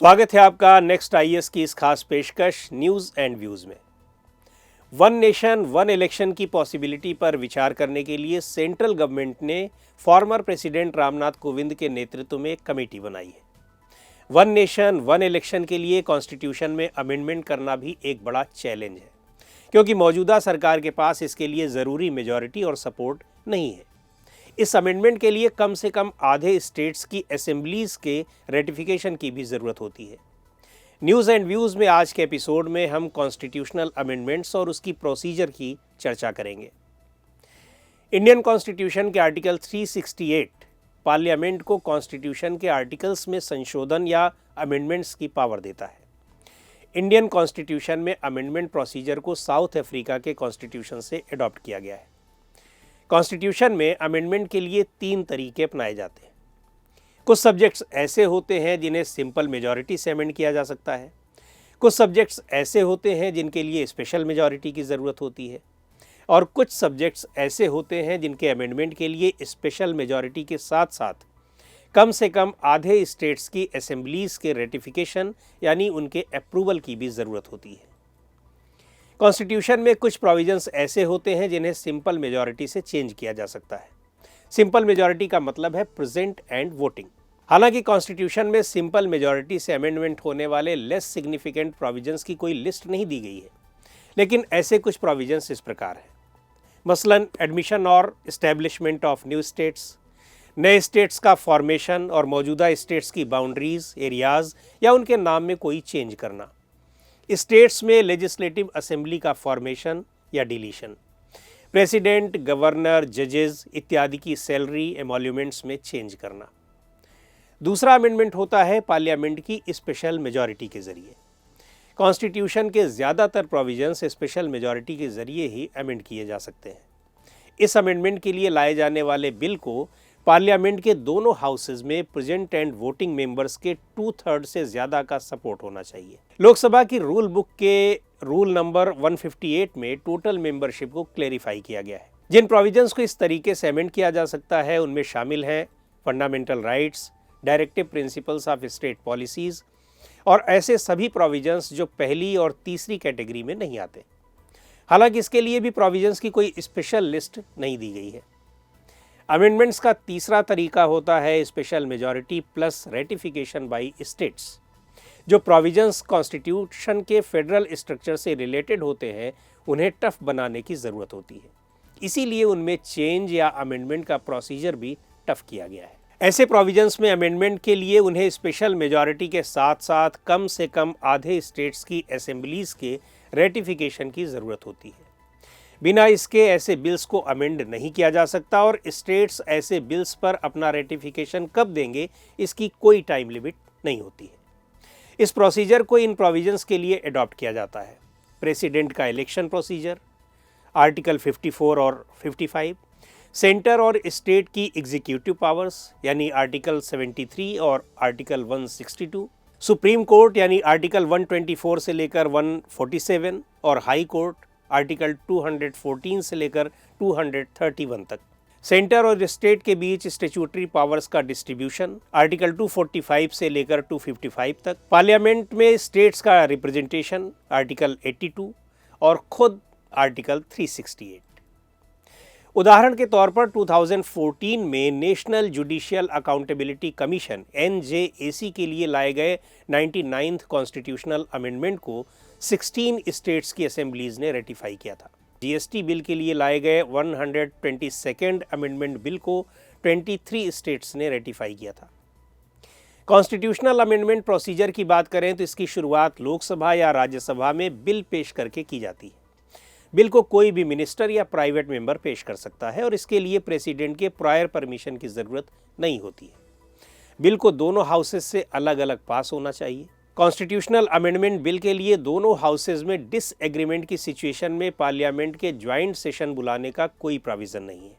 स्वागत है आपका नेक्स्ट आईएएस की इस खास पेशकश न्यूज़ एंड व्यूज़ में। वन नेशन वन इलेक्शन की पॉसिबिलिटी पर विचार करने के लिए सेंट्रल गवर्नमेंट ने फॉर्मर प्रेसिडेंट रामनाथ कोविंद के नेतृत्व में एक कमेटी बनाई है। वन नेशन वन इलेक्शन के लिए कॉन्स्टिट्यूशन में अमेंडमेंट करना भी एक बड़ा चैलेंज है, क्योंकि मौजूदा सरकार के पास इसके लिए ज़रूरी मेजॉरिटी और सपोर्ट नहीं है। इस अमेंडमेंट के लिए कम से कम आधे स्टेट्स की असेंबलीज के रेटिफिकेशन की भी ज़रूरत होती है। न्यूज़ एंड व्यूज़ में आज के एपिसोड में हम कॉन्स्टिट्यूशनल अमेंडमेंट्स और उसकी प्रोसीजर की चर्चा करेंगे। इंडियन कॉन्स्टिट्यूशन के आर्टिकल 368 पार्लियामेंट को कॉन्स्टिट्यूशन के आर्टिकल्स में संशोधन या अमेंडमेंट्स की पावर देता है। इंडियन कॉन्स्टिट्यूशन में अमेंडमेंट प्रोसीजर को साउथ अफ्रीका के कॉन्स्टिट्यूशन से अडॉप्ट किया गया है। कॉन्स्टिट्यूशन में अमेंडमेंट के लिए 3 तरीके अपनाए जाते हैं। कुछ सब्जेक्ट्स ऐसे होते हैं जिन्हें सिंपल मेजॉरिटी से अमेंड किया जा सकता है। कुछ सब्जेक्ट्स ऐसे होते हैं जिनके लिए स्पेशल मेजॉरिटी की ज़रूरत होती है, और कुछ सब्जेक्ट्स ऐसे होते हैं जिनके अमेंडमेंट के लिए स्पेशल मेजॉरिटी के साथ साथ कम से कम आधे स्टेट्स की असेंबलीज के रेटिफिकेशन यानी उनके अप्रूवल की भी ज़रूरत होती है। कॉन्स्टिट्यूशन में कुछ प्रोविजंस ऐसे होते हैं जिन्हें सिंपल मेजॉरिटी से चेंज किया जा सकता है। सिंपल मेजॉरिटी का मतलब है प्रेजेंट एंड वोटिंग। हालांकि कॉन्स्टिट्यूशन में सिंपल मेजॉरिटी से अमेंडमेंट होने वाले लेस सिग्निफिकेंट प्रोविजंस की कोई लिस्ट नहीं दी गई है, लेकिन ऐसे कुछ प्रोविजंस इस प्रकार हैं। मसलन एडमिशन और इस्टेब्लिशमेंट ऑफ न्यू स्टेट्स, नए स्टेट्स का फॉर्मेशन और मौजूदा स्टेट्स की बाउंड्रीज, एरियाज़ या उनके नाम में कोई चेंज करना, स्टेट्स में लेजिस्लेटिव असेंबली का फॉर्मेशन या डिलीशन, प्रेसिडेंट, गवर्नर, जजेस इत्यादि की सैलरी एमोल्यूमेंट्स में चेंज करना। दूसरा अमेंडमेंट होता है पार्लियामेंट की स्पेशल मेजॉरिटी के ज़रिए। कॉन्स्टिट्यूशन के ज़्यादातर प्रोविजंस स्पेशल मेजॉरिटी के ज़रिए ही अमेंड किए जा सकते हैं। इस अमेंडमेंट के लिए लाए जाने वाले बिल को पार्लियामेंट के दोनों हाउसेज में प्रेजेंट एंड वोटिंग मेंबर्स के 2/3 से ज़्यादा का सपोर्ट होना चाहिए। लोकसभा की रूल बुक के रूल नंबर 158 में टोटल मेंबरशिप को क्लेरिफाई किया गया है। जिन प्रोविजंस को इस तरीके से अमेंड किया जा सकता है उनमें शामिल हैं fundamental rights, directive principles of state policies और ऐसे सभी प्रोविजंस जो पहली और तीसरी कैटेगरी में नहीं आते। हालांकि इसके लिए भी प्रोविजंस की कोई स्पेशल लिस्ट नहीं दी गई है। अमेंडमेंट्स का तीसरा तरीका होता है special majority plus ratification by states. जो प्रोविजंस कॉन्स्टिट्यूशन के फेडरल स्ट्रक्चर से रिलेटेड होते हैं उन्हें टफ बनाने की ज़रूरत होती है, इसीलिए उनमें चेंज या अमेंडमेंट का प्रोसीजर भी टफ किया गया है। ऐसे प्रोविजंस में अमेंडमेंट के लिए उन्हें स्पेशल मेजॉरिटी के साथ साथ कम से कम आधे स्टेट्स की असेंबलीज के रेटिफिकेशन की ज़रूरत होती है। बिना इसके ऐसे बिल्स को अमेंड नहीं किया जा सकता, और स्टेट्स ऐसे बिल्स पर अपना रेटिफिकेशन कब देंगे इसकी कोई टाइम लिमिट नहीं होती है। इस प्रोसीजर को इन प्रोविजंस के लिए अडॉप्ट किया जाता है। प्रेसिडेंट का इलेक्शन प्रोसीजर, आर्टिकल 54 और 55, सेंटर और स्टेट की एग्जीक्यूटिव पावर्स यानी आर्टिकल 73 और आर्टिकल 162, सुप्रीम कोर्ट यानी आर्टिकल 124 से लेकर 147 और हाई कोर्ट आर्टिकल 214 से लेकर 231 तक, सेंटर और स्टेट के बीच स्टैट्यूटरी पावर्स का डिस्ट्रीब्यूशन आर्टिकल 245 से लेकर 255 तक, पार्लियामेंट में स्टेट्स का रिप्रेजेंटेशन आर्टिकल 82 और खुद आर्टिकल 368। उदाहरण के तौर पर 2014 में national judicial accountability commission NJAC के लिए लाए गए 99th कॉन्स्टिट्यूशनल अमेंडमेंट को 16 स्टेट्स की असेंबलीज ने रेटिफाई किया था। GST बिल के लिए लाए गए 122nd अमेंडमेंट बिल को 23 स्टेट्स ने रेटिफाई किया था। कॉन्स्टिट्यूशनल अमेंडमेंट प्रोसीजर की बात करें तो इसकी शुरुआत लोकसभा या राज्यसभा में बिल पेश करके की जाती है। बिल को कोई भी मिनिस्टर या प्राइवेट मेंबर पेश कर सकता है और इसके लिए प्रेसिडेंट के प्रायर परमिशन की ज़रूरत नहीं होती है। बिल को दोनों हाउसेज से अलग अलग पास होना चाहिए। कॉन्स्टिट्यूशनल अमेंडमेंट बिल के लिए दोनों हाउसेज में डिसएग्रीमेंट की सिचुएशन में पार्लियामेंट के ज्वाइंट सेशन बुलाने का कोई प्रोविज़न नहीं है।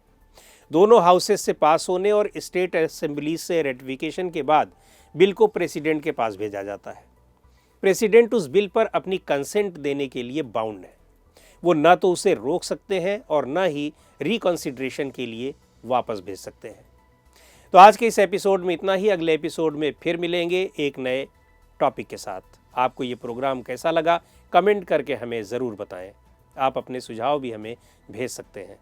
दोनों हाउसेज से पास होने और स्टेट असेंबली से रेटिफिकेशन के बाद बिल को प्रेसिडेंट के पास भेजा जाता है। प्रेसिडेंट उस बिल पर अपनी कंसेंट देने के लिए बाउंड है। वो ना तो उसे रोक सकते हैं और ना ही रिकंसिडरेशन के लिए वापस भेज सकते हैं। तो आज के इस एपिसोड में इतना ही। अगले एपिसोड में फिर मिलेंगे एक नए टॉपिक के साथ। आपको ये प्रोग्राम कैसा लगा कमेंट करके हमें ज़रूर बताएं। आप अपने सुझाव भी हमें भेज सकते हैं।